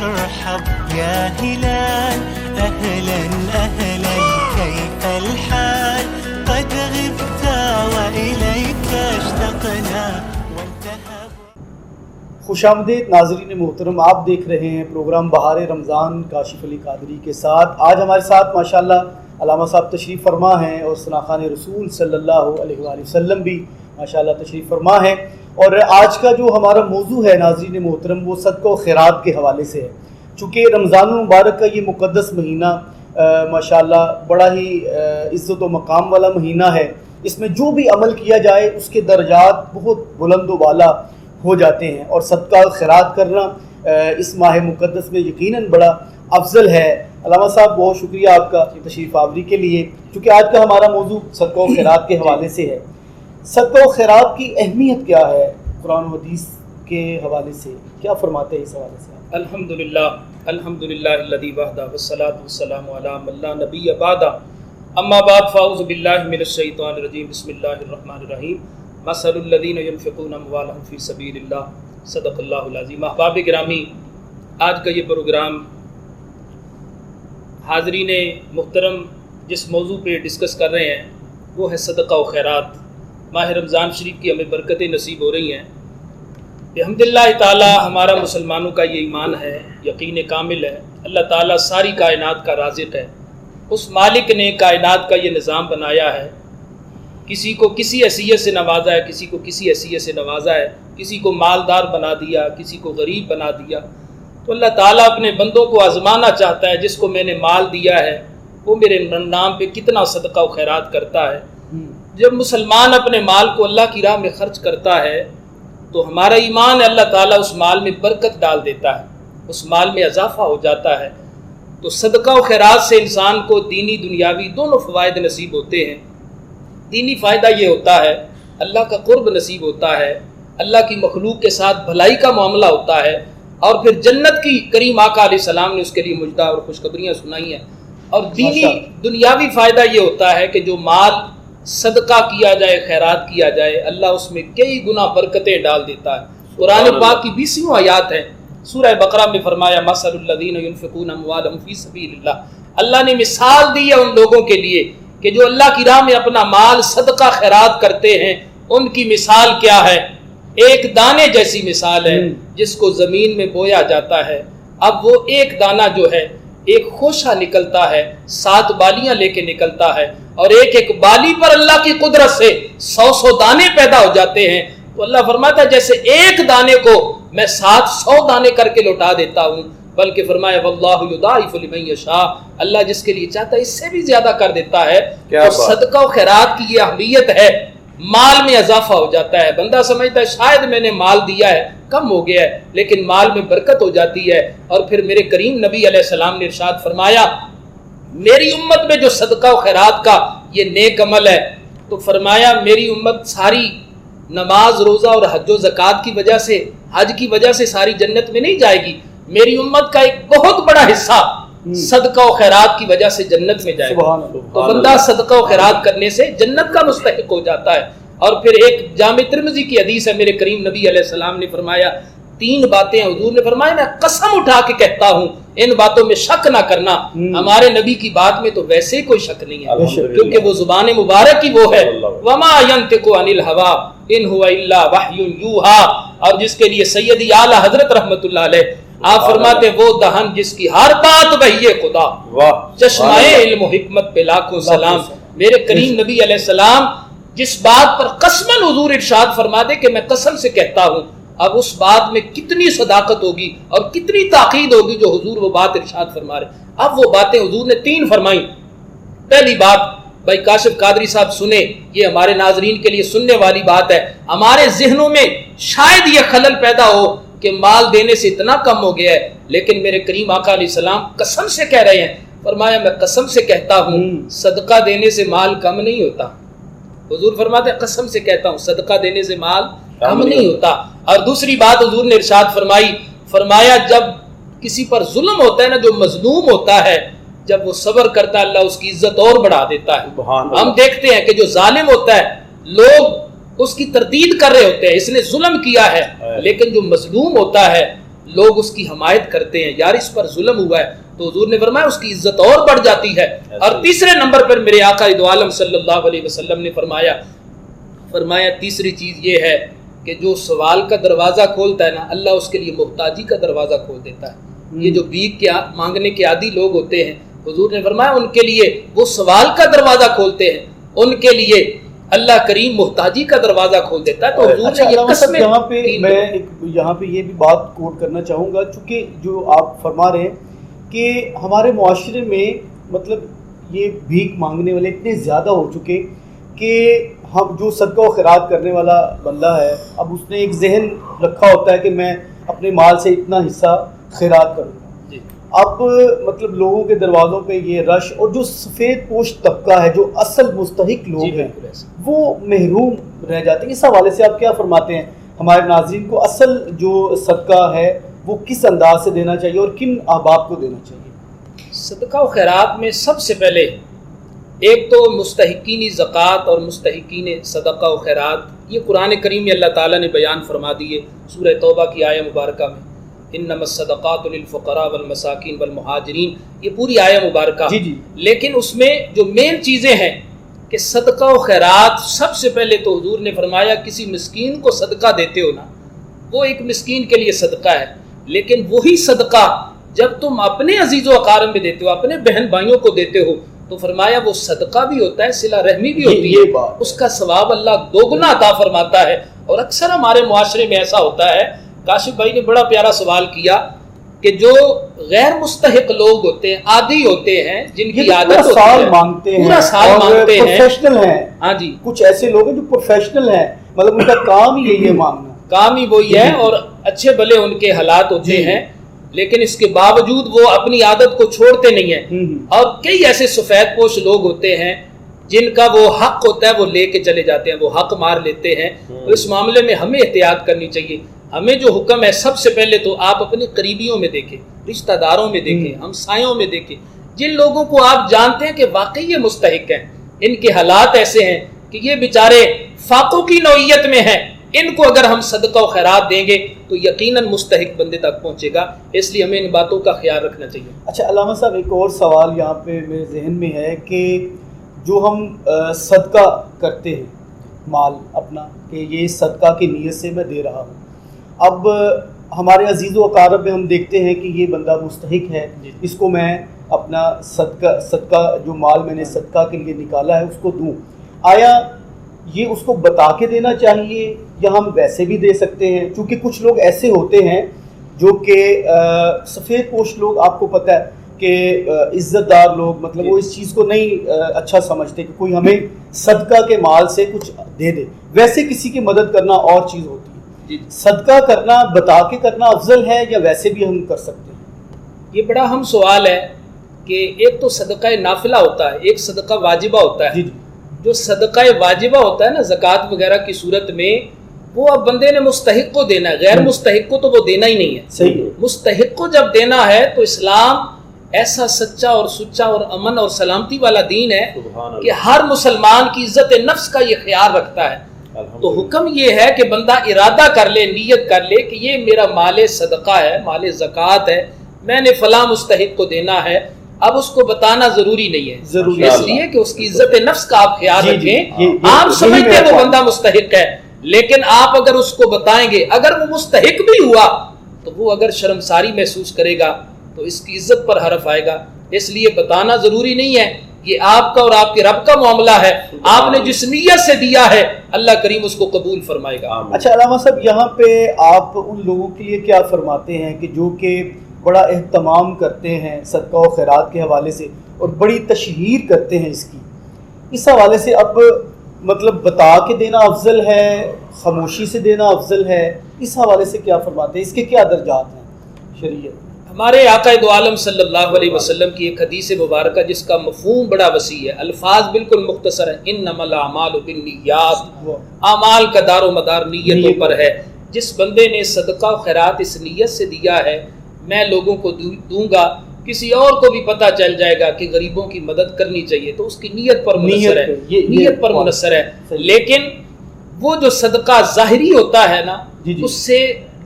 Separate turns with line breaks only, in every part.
مرحب يا هلال أهلا أهلا كيف الحال قد غبت وإليك اشتقنا وانتهى.
خوش آمدید ناظرین محترم، آپ دیکھ رہے ہیں پروگرام بہار رمضان کاشف علی قادری کے ساتھ. آج ہمارے ساتھ ماشاءاللہ علامہ صاحب تشریف فرما ہیں اور ثناخوان رسول صلی اللہ علیہ وآلہ وسلم بھی ماشاءاللہ تشریف فرما ہیں. اور آج کا جو ہمارا موضوع ہے ناظرین محترم وہ صدقہ و خیرات کے حوالے سے ہے. چونکہ رمضان المبارک کا یہ مقدس مہینہ ماشاءاللہ بڑا ہی عزت و مقام والا مہینہ ہے. اس میں جو بھی عمل کیا جائے اس کے درجات بہت بلند و بالا ہو جاتے ہیں، اور صدقہ و خیرات کرنا اس ماہ مقدس میں یقیناً بڑا افضل ہے. علامہ صاحب بہت شکریہ آپ کا تشریف آوری کے لیے، چونکہ آج کا ہمارا موضوع صدقہ و خیرات کے حوالے سے ہے. صدقہ و خیرات کی اہمیت کیا ہے قرآن و حدیث کے حوالے سے، کیا فرماتے ہیں اس حوالے سے آپ؟
الحمدللہ الذی وحدہ والصلاۃ والسلام علی من لا نبی بعدہ، اما بعد فاعوذ باللہ من الشیطان الرجیم، بسم اللہ الرحمن الرحیم. مثل الذین ینفقون اموالہم فی سبیل اللہ، صدق اللہ العظیم. احباب گرامی، آج کا یہ پروگرام حاضرین محترم جس موضوع پہ ڈسکس کر رہے ہیں وہ ہے صدقہ و خیرات. ماہ رمضان شریف کی ہمیں برکتیں نصیب ہو رہی ہیں الحمدللہ تعالی. ہمارا مسلمانوں کا یہ ایمان ہے، یقین کامل ہے اللہ تعالیٰ ساری کائنات کا رازق ہے. اس مالک نے کائنات کا یہ نظام بنایا ہے، کسی کو کسی حیثیت سے نوازا ہے، کسی کو کسی حیثیت سے نوازا ہے، کسی کو مالدار بنا دیا، کسی کو غریب بنا دیا. تو اللہ تعالیٰ اپنے بندوں کو آزمانا چاہتا ہے، جس کو میں نے مال دیا ہے وہ میرے نام پہ کتنا صدقہ و خیرات کرتا ہے. جب مسلمان اپنے مال کو اللہ کی راہ میں خرچ کرتا ہے تو ہمارا ایمان ہے اللہ تعالیٰ اس مال میں برکت ڈال دیتا ہے، اس مال میں اضافہ ہو جاتا ہے. تو صدقہ و خیرات سے انسان کو دینی دنیاوی دونوں فوائد نصیب ہوتے ہیں. دینی فائدہ یہ ہوتا ہے اللہ کا قرب نصیب ہوتا ہے، اللہ کی مخلوق کے ساتھ بھلائی کا معاملہ ہوتا ہے، اور پھر جنت کی کریم آقا علیہ السلام نے اس کے لیے مجدہ اور خوشخبریاں سنائی ہیں. اور دینی دنیاوی فائدہ یہ ہوتا ہے کہ جو مال صدقہ کیا جائے، خیرات کیا جائے، اللہ اس میں کئی گنا برکتیں ڈال دیتا ہے. قرآن پاک کی 20 آیات ہیں. سورہ بقرہ میں فرمایا مثل الذین ینفقون اموالہم فی سبیل اللہ، اللہ نے مثال دی ہے ان لوگوں کے لیے کہ جو اللہ کی راہ میں اپنا مال صدقہ خیرات کرتے ہیں. ان کی مثال کیا ہے؟ ایک دانے جیسی مثال ہے جس کو زمین میں بویا جاتا ہے. اب وہ ایک دانہ جو ہے ایک خوشہ نکلتا ہے، 7 بالیاں لے کے نکلتا ہے، اور ایک ایک بالی پر اللہ کی قدرت سے 100 دانے پیدا ہو جاتے ہیں. تو اللہ فرماتا ہے جیسے ایک دانے کو میں 700 دانے کر کے لوٹا دیتا ہوں، بلکہ فرمایا واللہ یضاعف لمن یشاء، اللہ جس کے لیے چاہتا ہے اس سے بھی زیادہ کر دیتا ہے. تو صدقہ و خیرات کی یہ اہمیت ہے، مال میں اضافہ ہو جاتا ہے. بندہ سمجھتا ہے شاید میں نے مال دیا ہے کم ہو گیا ہے، لیکن مال میں برکت ہو جاتی ہے. اور پھر میرے کریم نبی علیہ السلام نے ارشاد فرمایا میری امت میں جو صدقہ و خیرات کا یہ نیک عمل ہے، تو فرمایا میری امت ساری نماز روزہ اور حج و زکوٰۃ کی وجہ سے، حج کی وجہ سے ساری جنت میں نہیں جائے گی. میری امت کا ایک بہت بڑا حصہ صدقہ و خیرات کی وجہ سے جنت میں جائے گا. تو بندہ صدقہ و خیرات کرنے سے جنت کا مستحق ہو جاتا ہے. اور پھر ایک جامع ترمذی کی حدیث ہے، میرے کریم نبی علیہ السلام نے فرمایا 3 باتیں حضور نے فرمایا میں قسم اٹھا کے کہتا ہوں ان باتوں میں شک نہ کرنا. ہمارے نبی کی بات میں تو ویسے ہی کوئی شک نہیں ہے، کیونکہ وہ زبان مبارک ہی وہ ہے وما ينطق عن الهوى ان هو الا وحی یوحى، اور جس کے لیے سیدی اعلی حضرت رحمت اللہ علیہ آپ فرماتے وہ دہن جس کی ہر بات وحی خدا، چشمہ علم و حکمت پہ لاکھوں سلام. میرے کریم نبی علیہ السلام جس بات پر قسماً حضور ارشاد فرما دے کہ میں قسم سے کہتا ہوں، اب اس بات میں کتنی صداقت ہوگی اور کتنی تاکید ہوگی جو حضور وہ بات ارشاد فرما رہے. اب وہ باتیں حضور نے 3 فرمائیں. پہلی بات بھائی کاشف قادری صاحب سنیں، یہ ہمارے ناظرین کے لیے سننے والی بات ہے. ہمارے ذہنوں میں شاید یہ خلل پیدا ہو کہ مال دینے سے اتنا کم ہو گیا ہے، لیکن میرے کریم آقا علیہ السلام قسم سے کہہ رہے ہیں، فرمایا میں قسم سے کہتا ہوں صدقہ دینے سے مال کم نہیں ہوتا. حضور فرماتے ہیں قسم سے کہتا ہوں صدقہ دینے سے مال کم نہیں ہوتا. اور دوسری بات حضور نے ارشاد فرمائی، فرمایا جب کسی پر ظلم ہوتا ہے نا، جو مظلوم ہوتا ہے، جب وہ صبر کرتا ہے اللہ اس کی عزت اور بڑھا دیتا ہے. ہم دیکھتے ہیں کہ جو ظالم ہوتا ہے لوگ اس کی تردید کر رہے ہوتے ہیں، اس نے ظلم کیا ہے، لیکن جو مظلوم ہوتا ہے لوگ اس کی حمایت کرتے ہیں، یار اس پر ظلم ہوا ہے، تو حضور نے فرمایا اس کی عزت اور بڑھ جاتی ہے۔ اور تیسرے نمبر پر میرے آقا دو عالم صلی اللہ علیہ وسلم نے فرمایا تیسری چیز یہ ہے کہ جو سوال کا دروازہ کھولتا ہے نا، اللہ اس کے لیے محتاجی کا دروازہ کھول دیتا ہے۔ یہ جو بھیک کے مانگنے کے عادی لوگ ہوتے ہیں، حضور نے فرمایا ان کے لیے وہ سوال کا دروازہ کھولتے ہیں، ان کے لیے اللہ کریم محتاجی کا دروازہ کھول دیتا ہے۔ تو حضور نے یہ قسمیں،
یہاں پہ یہ بھی بات کوٹ کرنا چاہوں گا، چونکہ جو آپ فرما رہے ہیں کہ ہمارے معاشرے میں مطلب یہ بھیک مانگنے والے اتنے زیادہ ہو چکے کہ ہم جو صدقہ و خیرات کرنے والا بندہ ہے، اب اس نے ایک ذہن رکھا ہوتا ہے کہ میں اپنے مال سے اتنا حصہ خیرات کروں گا۔ اب مطلب لوگوں کے دروازوں پہ یہ رش، اور جو سفید پوش طبقہ ہے، جو اصل مستحق لوگ ہیں، وہ محروم رہ جاتے ہیں۔ اس حوالے سے آپ کیا فرماتے ہیں ہمارے ناظرین کو، اصل جو صدقہ ہے وہ کس انداز سے دینا چاہیے اور کن احباب کو دینا چاہیے؟
صدقہ و خیرات میں سب سے پہلے ایک تو مستحقین زکوٰۃ اور مستحقین صدقہ و خیرات، یہ قرآن کریم میں اللہ تعالیٰ نے بیان فرما دیے سورہ توبہ کی آیہ مبارکہ میں، انما الصدقات للفقراء والمساکین والمہاجرین، یہ پوری آیہ مبارکہ۔ لیکن اس میں جو مین چیزیں ہیں کہ صدقہ و خیرات، سب سے پہلے تو حضور نے فرمایا کسی مسکین کو صدقہ دیتے ہو نا، وہ ایک مسکین کے لیے صدقہ ہے، لیکن وہی صدقہ جب تم اپنے عزیز و اقارب میں دیتے ہو، اپنے بہن بھائیوں کو دیتے ہو، تو فرمایا وہ صدقہ بھی ہوتا ہے، صلہ رحمی بھی ہوتی ہے، اس کا ثواب اللہ دوگنا عطا فرماتا ہے۔ اور اکثر ہمارے معاشرے میں ایسا ہوتا ہے، کاشف بھائی نے بڑا پیارا سوال کیا کہ جو غیر مستحق لوگ ہوتے ہیں، عادی ہوتے ہیں، جن کی عادت ہوتی ہے پورا سال مانگتے ہیں،
پروفیشنل ہیں،
ہاں جی،
کچھ ایسے لوگ ہیں جو پروفیشنل ہیں، مطلب ان کا کام ہی یہی ہے مانگنا،
کام ہی وہی ہے، اور اچھے بھلے ان کے حالات ہوتے ہیں، لیکن اس کے باوجود وہ اپنی عادت کو چھوڑتے نہیں ہیں۔ اور کئی ایسے سفید پوش لوگ ہوتے ہیں جن کا وہ حق ہوتا ہے وہ لے کے چلے جاتے ہیں، وہ حق مار لیتے ہیں۔ تو اس معاملے میں ہمیں احتیاط کرنی چاہیے۔ ہمیں جو حکم ہے، سب سے پہلے تو آپ اپنے قریبیوں میں دیکھیں، رشتہ داروں میں دیکھیں، ہمسایوں میں دیکھیں، جن لوگوں کو آپ جانتے ہیں کہ واقعی یہ مستحق ہیں، ان کے حالات ایسے ہیں کہ یہ بیچارے فاقوں کی نوعیت میں ہیں، ان کو اگر ہم صدقہ و خیرات دیں گے تو یقیناً مستحق بندے تک پہنچے گا، اس لیے ہمیں ان باتوں کا خیال رکھنا چاہیے۔
اچھا علامہ صاحب، ایک اور سوال یہاں پہ میرے ذہن میں ہے کہ جو ہم صدقہ کرتے ہیں مال اپنا، کہ یہ صدقہ کی نیت سے میں دے رہا ہوں، اب ہمارے عزیز و اقارب میں ہم دیکھتے ہیں کہ یہ بندہ مستحق ہے، اس کو میں اپنا صدقہ جو مال میں نے صدقہ کے لیے نکالا ہے اس کو دوں، آیا یہ اس کو بتا کے دینا چاہیے یا ہم ویسے بھی دے سکتے ہیں؟ چونکہ کچھ لوگ ایسے ہوتے ہیں جو کہ سفید پوش لوگ، آپ کو پتہ ہے کہ عزت دار لوگ، مطلب وہ اس چیز کو نہیں اچھا سمجھتے کہ کوئی ہمیں صدقہ کے مال سے کچھ دے دے، ویسے کسی کی مدد کرنا اور چیز ہوتی ہے۔ صدقہ کرنا بتا کے کرنا افضل ہے یا ویسے بھی ہم کر سکتے ہیں؟
یہ بڑا اہم سوال ہے کہ ایک تو صدقہ نافلہ ہوتا ہے، ایک صدقہ واجبہ ہوتا ہے۔ جو صدقہ واجبہ ہوتا ہے نا زکوٰۃ وغیرہ کی صورت میں، وہ اب بندے نے مستحق کو دینا ہے، غیر مستحق کو تو وہ دینا ہی نہیں ہے۔
صحیح ہے،
مستحق کو جب دینا ہے تو اسلام ایسا سچا اور سچا اور امن اور سلامتی والا دین ہے کہ ہر مسلمان کی عزت نفس کا یہ خیال رکھتا ہے۔ تو حکم یہ ہے کہ بندہ ارادہ کر لے، نیت کر لے کہ یہ میرا مال صدقہ ہے، مال زکوٰۃ ہے، میں نے فلاں مستحق کو دینا ہے۔ اب اس کو بتانا ضروری نہیں ہے، اس لیے کہ اس کی عزت نفس کا آپ خیال رکھیں۔ آپ سمجھتے ہیں وہ بندہ مستحق ہے، لیکن آپ اگر اس کو بتائیں گے، اگر وہ مستحق بھی ہوا تو وہ اگر شرمساری محسوس کرے گا تو اس کی عزت پر حرف آئے گا۔ اس لیے بتانا ضروری نہیں ہے، یہ آپ کا اور آپ کے رب کا معاملہ ہے، آپ نے جس نیت سے دیا ہے اللہ کریم اس کو قبول فرمائے گا۔
اچھا علامہ صاحب، یہاں پہ آپ ان لوگوں کے لیے کیا فرماتے ہیں کہ جو کہ بڑا اہتمام کرتے ہیں صدقہ و خیرات کے حوالے سے اور بڑی تشہیر کرتے ہیں اس حوالے سے، اب مطلب بتا کے دینا افضل ہے، خاموشی سے دینا افضل ہے، اس حوالے سے کیا فرماتے ہیں؟ اس کے کیا درجات ہیں شریعت؟
ہمارے آقا دو عالم صلی اللہ علیہ وسلم کی ایک حدیث مبارکہ جس کا مفہوم بڑا وسیع ہے، الفاظ بالکل مختصر ہیں، انما الاعمال بالنیات، اعمال کا دار و مدار نیتوں پر ہے۔ جس بندے نے صدقہ و خیرات اس نیت سے دیا ہے، میں لوگوں کو دوں گا، کسی اور کو بھی پتہ چل جائے گا کہ غریبوں کی مدد کرنی چاہیے، تو اس کی نیت پر منحصر ہے، نیت پر منحصر ہے۔ لیکن وہ جو صدقہ ظاہری ہوتا ہے نا، اس سے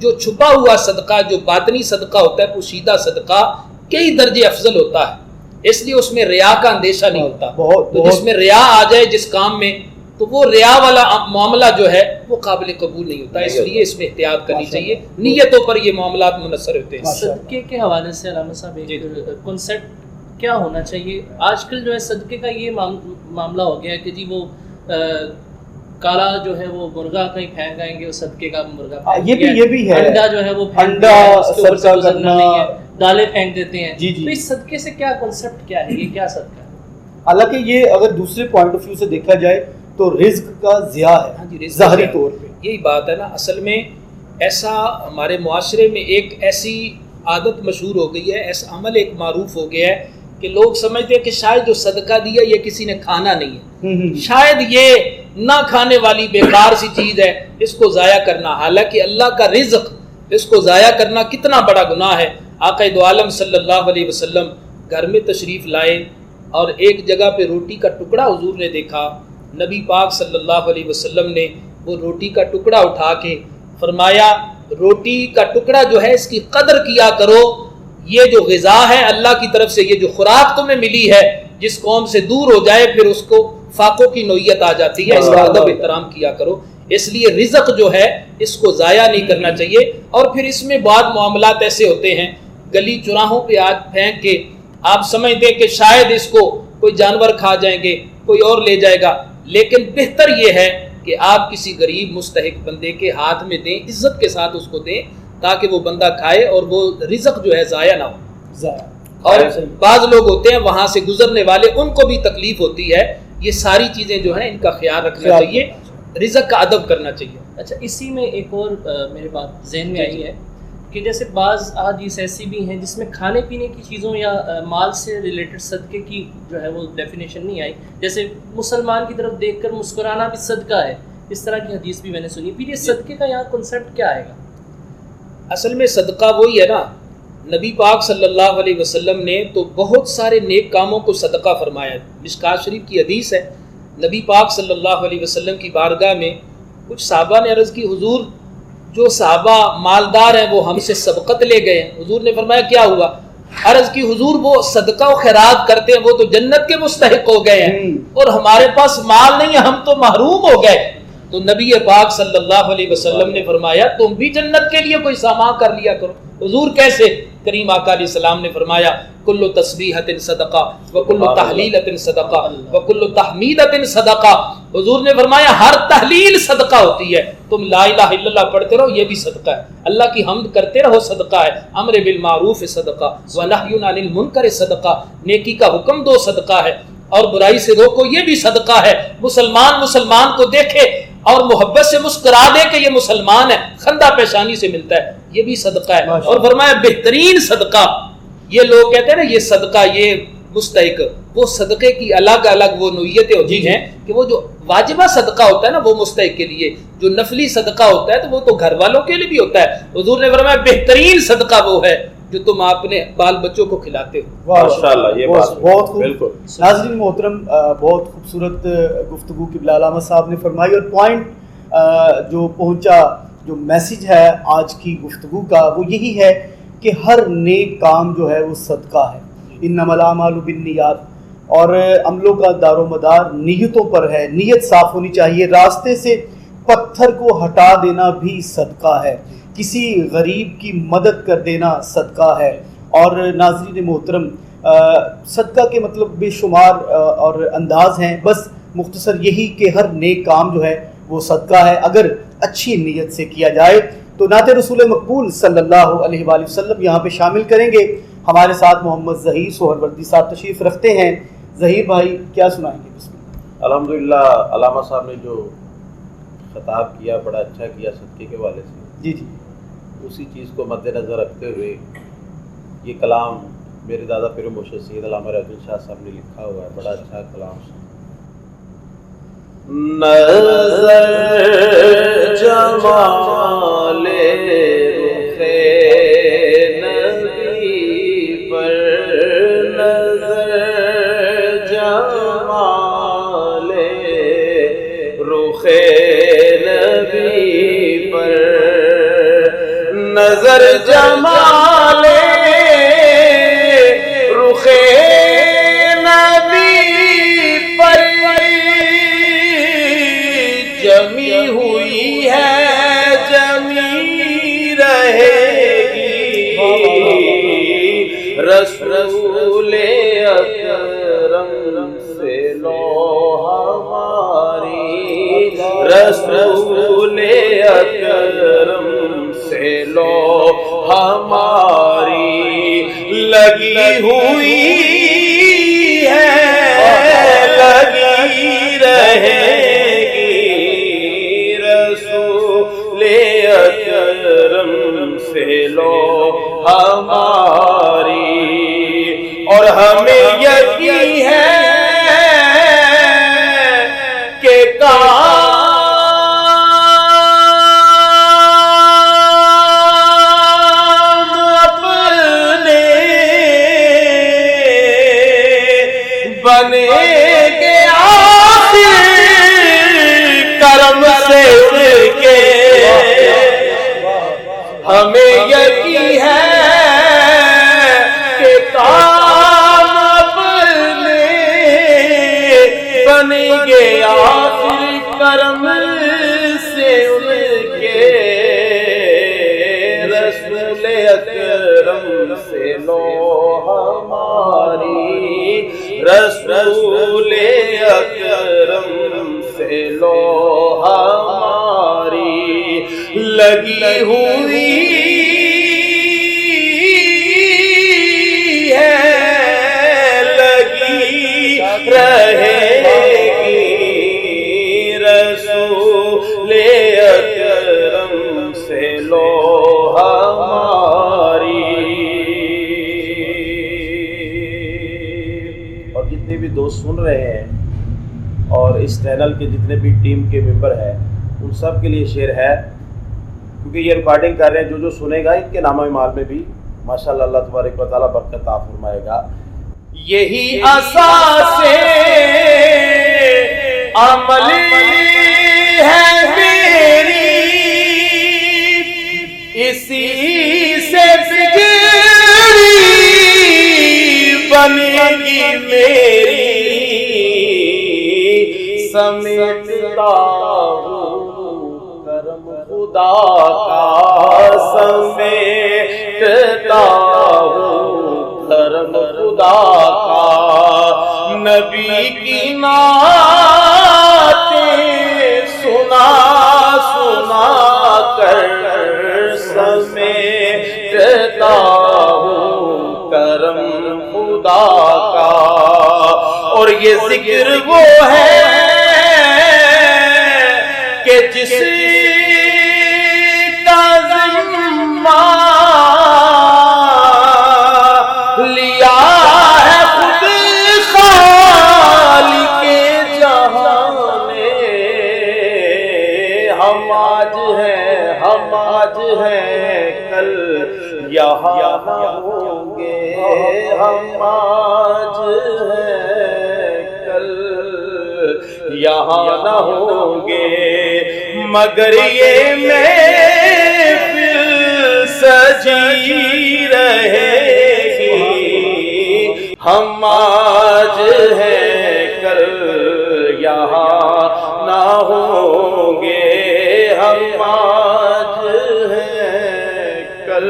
جو چھپا ہوا صدقہ، جو باطنی صدقہ ہوتا ہے، پوشیدہ صدقہ کئی درجے افضل ہوتا ہے، اس لیے اس میں ریا کا اندیشہ نہیں ہوتا۔ تو جس میں ریا آ جائے جس کام میں، تو وہ ریا والا معاملہ جو ہے وہ قابل قبول نہیں ہوتا، اس لیے اس میں احتیاط کرنی چاہیے، نیتوں پر یہ معاملات منحصر ہوتے ہیں۔
صدقے کے حوالے سے علامہ صاحب ایک کنسیپٹ کیا ہونا چاہیے؟ آج کل جو ہے صدقے کا یہ معاملہ ہو گیا ہے کہ جی وہ کالا جو ہے وہ مرغا کہیں پھینک آئیں گے، وہ صدقے کا مرغا،
یہ بھی ہے،
انڈا جو ہے وہ
انڈا صدقہ کرنا،
دالیں پھینک دیتے ہیں۔
جی
تو اس صدقے سے کیا کنسیپٹ کیا ہے، یہ کیا صدقہ ہے؟
حالانکہ یہ اگر دوسرے پوائنٹ آف ویو سے دیکھا جائے تو رزق کا ضیاع ہے ظاہری طور پہ،
یہی بات ہے نا۔ اصل میں ایسا ہمارے معاشرے میں ایک ایسی عادت مشہور ہو گئی ہے، ایسا عمل ایک معروف ہو گیا ہے کہ لوگ سمجھتے ہیں کہ شاید جو صدقہ دیا یہ کسی نے کھانا نہیں ہے، شاید یہ نہ کھانے والی بیکار سی چیز ہے، اس کو ضائع کرنا۔ حالانکہ اللہ کا رزق، اس کو ضائع کرنا کتنا بڑا گناہ ہے۔ آقا دو عالم صلی اللہ علیہ وسلم گھر میں تشریف لائے اور ایک جگہ پہ روٹی کا ٹکڑا حضور نے دیکھا، نبی پاک صلی اللہ علیہ وسلم نے وہ روٹی کا ٹکڑا اٹھا کے فرمایا، روٹی کا ٹکڑا جو ہے اس کی قدر کیا کرو، یہ جو غذا ہے اللہ کی طرف سے، یہ جو خوراک تمہیں ملی ہے، جس قوم سے دور ہو جائے پھر اس کو فاقوں کی نوعیت آ جاتی ہے، اس کا ادب احترام کیا کرو۔ اس لیے رزق جو ہے اس کو ضائع نہیں کرنا چاہیے۔ اور پھر اس میں بعض معاملات ایسے ہوتے ہیں، گلی چراہوں پہ آج پھینک کے آپ سمجھتے کہ شاید اس کو کوئی جانور کھا جائیں گے، کوئی اور لے جائے گا، لیکن بہتر یہ ہے کہ آپ کسی غریب مستحق بندے کے ہاتھ میں دیں، عزت کے ساتھ اس کو دیں، تاکہ وہ بندہ کھائے اور وہ رزق جو ہے ضائع نہ ہو۔ اور بعض لوگ ہوتے ہیں وہاں سے گزرنے والے، ان کو بھی تکلیف ہوتی ہے، یہ ساری چیزیں جو ہیں ان کا خیال رکھنا چاہیے، رزق کا ادب کرنا چاہیے۔
اچھا، اسی میں ایک اور میرے بات ذہن میں آئی ہے کہ جیسے بعض احادیث ایسی بھی ہیں جس میں کھانے پینے کی چیزوں یا مال سے ریلیٹڈ صدقے کی جو ہے وہ ڈیفینیشن نہیں آئی، جیسے مسلمان کی طرف دیکھ کر مسکرانا بھی صدقہ ہے، اس طرح کی حدیث بھی میں نے سنی۔ پھر یہ صدقے کا یہاں کنسیپٹ کیا آئے گا؟
اصل میں صدقہ وہی ہے نا، نبی پاک صلی اللہ علیہ وسلم نے تو بہت سارے نیک کاموں کو صدقہ فرمایا۔ مشکات شریف کی حدیث ہے، نبی پاک صلی اللہ علیہ وسلم کی بارگاہ میں کچھ صحابہ نے عرض کی، حضور جو صحابہ مالدار ہیں وہ ہم سے سبقت لے گئے ہیں۔ حضور نے فرمایا کیا ہوا؟ عرض کی حضور وہ صدقہ و خیرات کرتے ہیں، وہ تو جنت کے مستحق ہو گئے ہیں، اور ہمارے پاس مال نہیں ہے، ہم تو محروم ہو گئے۔ تو نبی پاک صلی اللہ علیہ وسلم نے فرمایا تم بھی جنت کے لیے کوئی سامان کر لیا کرو۔ حضور کیسے؟ کریم آقا علیہ السلام نے فرمایا کل تسبیحۃ صدقہ وکل تحلیلۃ صدقہ وکل تحمیدۃ صدقہ۔ حضور نے فرمایا ہر تحلیل صدقہ ہوتی ہے، تم لا الہ الا اللہ پڑھتے رہو یہ بھی صدقہ ہے، اللہ کی حمد کرتے رہو صدقہ ہے، امر بالمعروف صدقہ ونہی عن المنکر صدقہ، نیکی کا حکم دو صدقہ ہے، اور برائی سے روکو یہ بھی صدقہ ہے۔ مسلمان کو دیکھے اور محبت سے مسکرا دے کہ یہ مسلمان ہے، خندہ پیشانی سے ملتا ہے، یہ بھی صدقہ ہے۔ اور فرمایا بہترین صدقہ، یہ لوگ کہتے ہیں نا یہ صدقہ یہ مستحق، وہ صدقے کی الگ الگ وہ نوعیتیں ہوتی ہیں کہ وہ جو واجبہ صدقہ ہوتا ہے نا وہ مستحق کے لیے، جو نفلی صدقہ ہوتا ہے تو وہ تو گھر والوں کے لیے بھی ہوتا ہے۔ حضور نے فرمایا بہترین صدقہ وہ ہے جو تم اپنے بال بچوں کو کھلاتے ہو۔
ماشاءاللہ، یہ بہت بالکل ناظرین محترم، بہت خوبصورت گفتگو کی علامہ صاحب نے فرمائی، اور پوائنٹ جو پہنچا، جو میسج ہے آج کی گفتگو کا وہ یہی ہے کہ ہر نیک کام جو ہے وہ صدقہ ہے، انما الاعمال بالنیات، اور عملوں کا دار و مدار نیتوں پر ہے، نیت صاف ہونی چاہیے۔ راستے سے پتھر کو ہٹا دینا بھی صدقہ ہے، کسی غریب کی مدد کر دینا صدقہ ہے۔ اور ناظرین محترم، صدقہ کے مطلب بے شمار اور انداز ہیں، بس مختصر یہی کہ ہر نیک کام جو ہے وہ صدقہ ہے اگر اچھی نیت سے کیا جائے۔ تو نعت رسول مقبول صلی اللہ علیہ وآلہ وسلم یہاں پہ شامل کریں گے۔ ہمارے ساتھ محمد ظہیر سہروردی صاحب تشریف رکھتے ہیں۔ ظہیر بھائی کیا سنائیں گے؟ بسم اللہ۔
الحمدللہ، علامہ صاحب نے جو خطاب کیا بڑا اچھا کیا صدقے کے حوالے سے،
جی جی،
اسی چیز کو مد نظر رکھتے ہوئے یہ کلام میرے دادا پیر مرشد سید علامہ رضوی شاہ صاحب نے لکھا ہوا ہے، بڑا اچھا کلام۔ نظر جمال رخ نبی پر، نظر جمال رخ نبی پر، نظر جمال رخ نبی پر جمی ہوئی ہے جمی رہے گی رسول اکرم سے لو ہماری رسول اکرم سے لو ہماری لگی ہوئی ہے لگی رہے گی رسول اکرم سے لو ہماری اور ہمیں یقین ہے کہ بنے گے آخر کرم سے کے ہمیں یقین ہے کہ کام اپنے بنے گے آخر کرم سے ان کے رسول اکرم سے لو ہماری رسول اکرم سے لو ہماری لگی ہوئی ہے لگی رہے گی رسول اکرم سے لو ہماری جتنے بھی دوست سن رہے ہیں اور اس چینل کے جتنے بھی ٹیم کے ممبر ہیں ان سب کے لیے شعر ہے کیونکہ یہ ریکارڈنگ کر رہے ہیں جو سنے گا ان کے نامہ مال میں بھی ماشاءاللہ اللہ تبارک و تعالیٰ برکت عطا فرمائے گا یہی اساس عمل ہے میری اسی سے بگڑی بنے گی میری سمیٹتا ہوں کرم خدا کا سمیٹتا ہوں کرم خدا کا نبی کی نعتیں سنا سنا کر سمیٹتا ہوں کرم خدا کا اور یہ ذکر وہ ہے کہ جس کا ذمہ لیا ہے خود خالق جہاں نے ہم آج ہیں کل یہاں نہ ہوں گے ہم آج ہیں کل یہاں نہ ہوں گے مگر یہ محفل سجی رہے گی ہم آج ہیں کل یہاں نہ ہوں گے ہم آج ہیں کل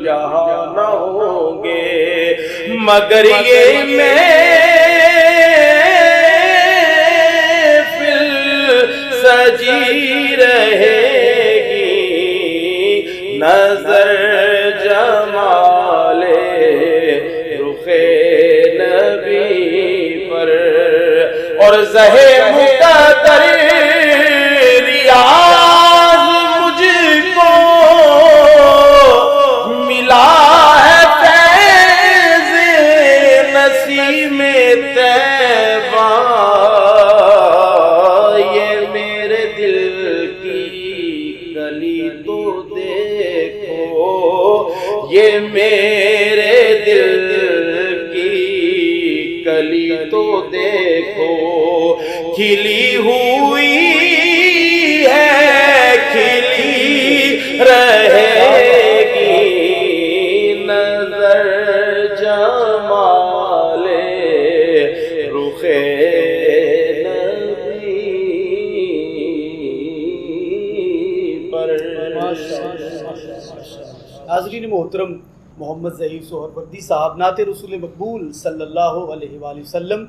یہاں نہ ہوں گے مگر یہ محفل سجی رہے گی نظر جمال رخ نبی پر اور زہے مقدر ریاض مجھ کو ملا ہے فیض نسیم طیبہ یہ میرے دل کی گلی تو دیکھو یہ میرے دل کی کلی تو دیکھو کھلی ہوئی ہے کھلی رہے گی نظر جمال رخ نبی پر.
ناظرین محترم، محمد ظہیر سہروردی صاحب نعت رسول مقبول صلی اللہ علیہ وآلہ وسلم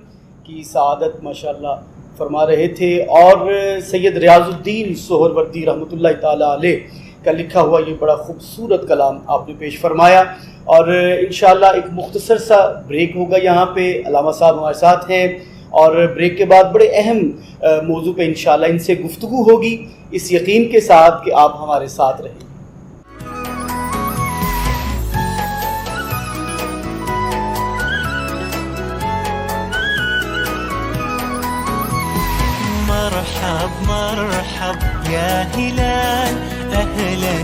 کی سعادت ماشاءاللہ فرما رہے تھے، اور سید ریاض الدین سہروردی رحمۃ اللہ تعالیٰ علیہ کا لکھا ہوا یہ بڑا خوبصورت کلام آپ نے پیش فرمایا. اور انشاءاللہ ایک مختصر سا بریک ہوگا یہاں پہ. علامہ صاحب ہمارے ساتھ ہیں، اور بریک کے بعد بڑے اہم موضوع پہ انشاءاللہ ان سے گفتگو ہوگی، اس یقین کے ساتھ کہ آپ ہمارے ساتھ رہیں.
مرحب مرحب يا هلال أهلا